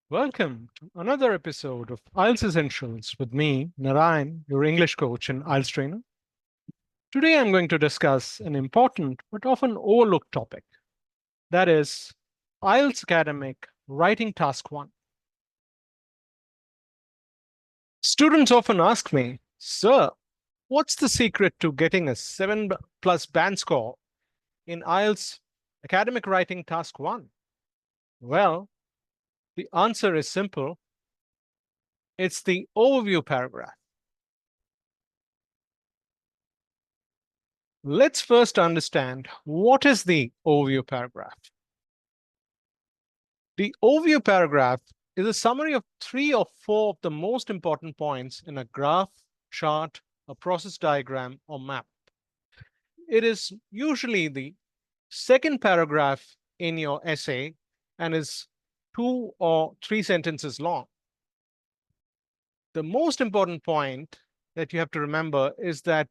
Welcome to another episode of IELTS Essentials with me, Narayan, your English coach and IELTS trainer. Today I'm going to discuss an important but often overlooked topic, that is IELTS Academic Writing Task 1. Students often ask me, Sir, what's the secret to getting a 7 plus band score in IELTS Academic Writing Task 1? Well, the answer is simple. It's the overview paragraph. Let's first understand what is the overview paragraph. The overview paragraph is a summary of 3 or 4 of the most important points in a graph, chart, a process diagram, or map. It is usually the second paragraph in your essay and is 2 or 3 sentences long. The most important point that you have to remember is that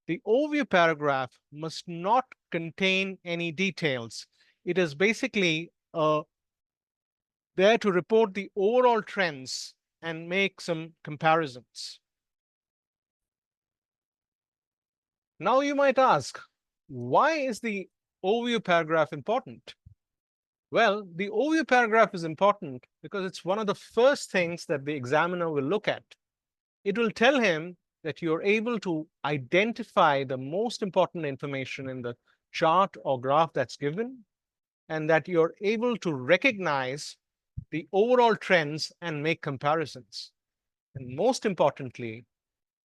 the overview paragraph must not contain any details. It is basically there to report the overall trends and make some comparisons. Now you might ask, why is the overview paragraph important? Well, the overview paragraph is important because it's one of the first things that the examiner will look at. It will tell him that you're able to identify the most important information in the chart or graph that's given, and that you're able to recognize the overall trends and make comparisons. And most importantly,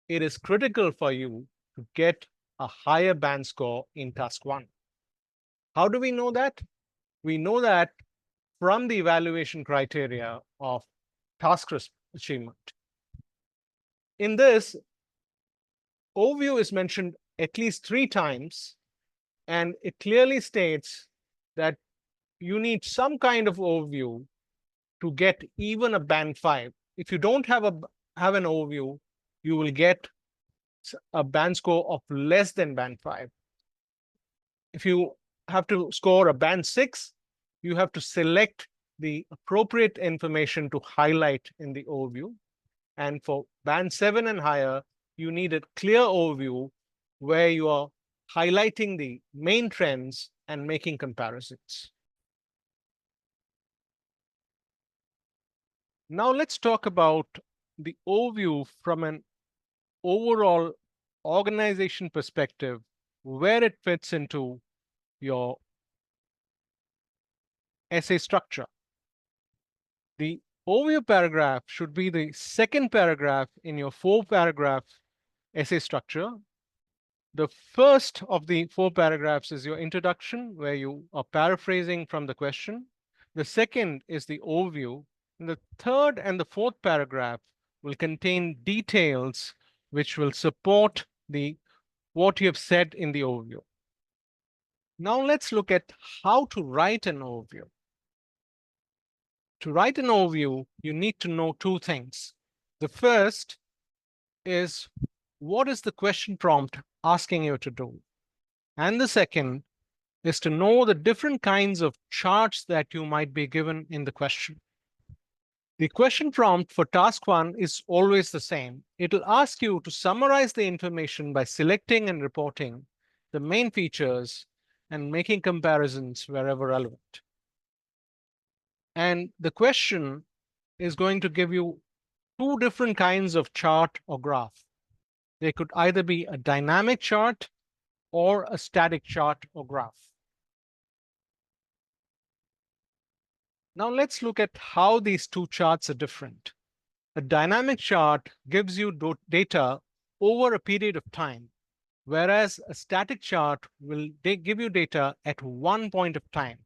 it is critical for you to get a higher band score in task 1. How do we know that? We know that from the evaluation criteria of task achievement. In this, overview is mentioned at least 3 times, and it clearly states that you need some kind of overview to get even a band 5. If you don't have an overview, you will get a band score of less than band 5. If you have to score a band 6, you have to select the appropriate information to highlight in the overview. And for band 7 and higher, you need a clear overview where you are highlighting the main trends and making comparisons. Now let's talk about the overview from an overall organization perspective, where it fits into your essay structure. The overview paragraph should be the second paragraph in your 4-paragraph essay structure. The first of the 4 paragraphs is your introduction, where you are paraphrasing from the question. The second is the overview. And the third and the fourth paragraph will contain details which will support what you have said in the overview. Now let's look at how to write an overview. To write an overview, you need to know 2 things. The first is, what is the question prompt asking you to do? And the second is to know the different kinds of charts that you might be given in the question. The question prompt for task 1 is always the same. It'll ask you to summarize the information by selecting and reporting the main features and making comparisons wherever relevant. And the question is going to give you 2 different kinds of chart or graph. They could either be a dynamic chart or a static chart or graph. Now let's look at how these 2 charts are different. A dynamic chart gives you data over a period of time, whereas a static chart will give you data at one point of time.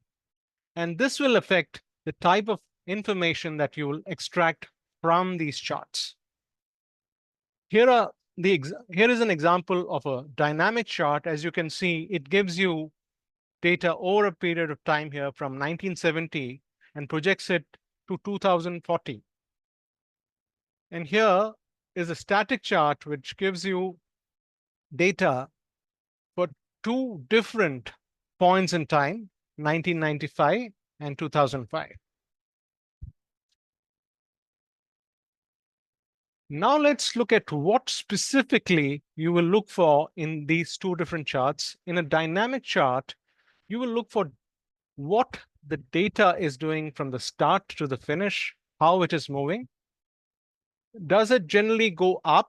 And this will affect the type of information that you will extract from these charts. Here is an example of a dynamic chart. As you can see, it gives you data over a period of time here from 1970 and projects it to 2040. And here is a static chart which gives you data for 2 different points in time, 1995 and 2005. Now let's look at what specifically you will look for in these two different charts. In a dynamic chart, you will look for what the data is doing from the start to the finish, how it is moving. Does it generally go up,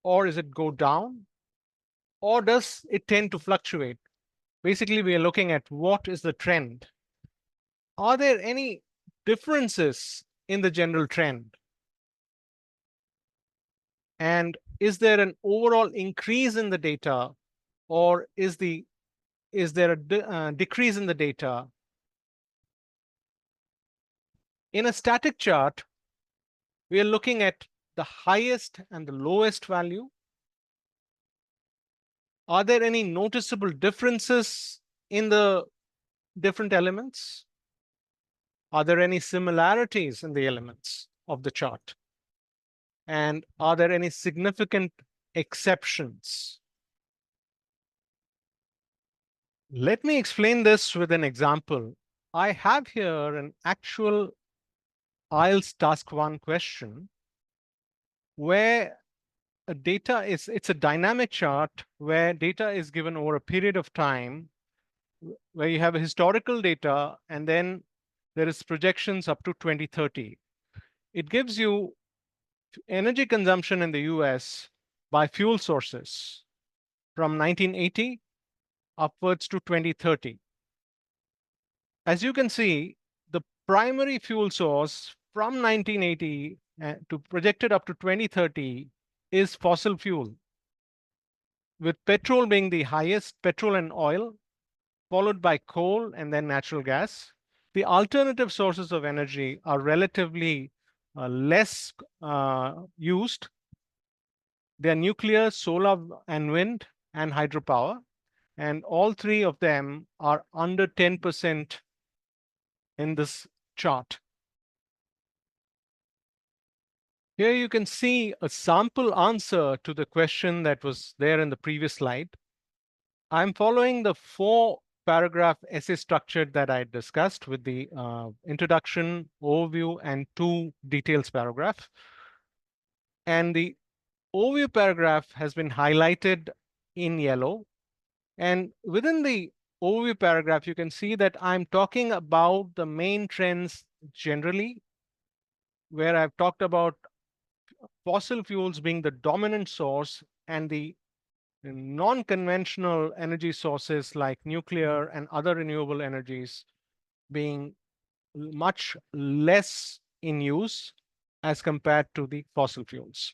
or is it go down, or does it tend to fluctuate? Basically, we are looking at what is the trend. Are there any differences in the general trend? And is there an overall increase in the data, or is there a decrease in the data? In a static chart, we are looking at the highest and the lowest value. Are there any noticeable differences in the different elements? Are there any similarities in the elements of the chart? And are there any significant exceptions? Let me explain this with an example. I have here an actual IELTS Task 1 question where it's a dynamic chart where data is given over a period of time, where you have a historical data and then there is projections up to 2030. It gives you energy consumption in the US by fuel sources from 1980 upwards to 2030. As you can see, the primary fuel source from 1980 to projected up to 2030 is fossil fuel, with petrol being the highest, petrol and oil, followed by coal and then natural gas. The alternative sources of energy are relatively less used. They are nuclear, solar and wind, and hydropower. And all three of them are under 10% in this chart. Here you can see a sample answer to the question that was there in the previous slide. I'm following the 4-paragraph essay structure that I discussed with the introduction, overview, and 2 details paragraph. And the overview paragraph has been highlighted in yellow. And within the overview paragraph, you can see that I'm talking about the main trends generally, where I've talked about fossil fuels being the dominant source and the non-conventional energy sources like nuclear and other renewable energies being much less in use as compared to the fossil fuels.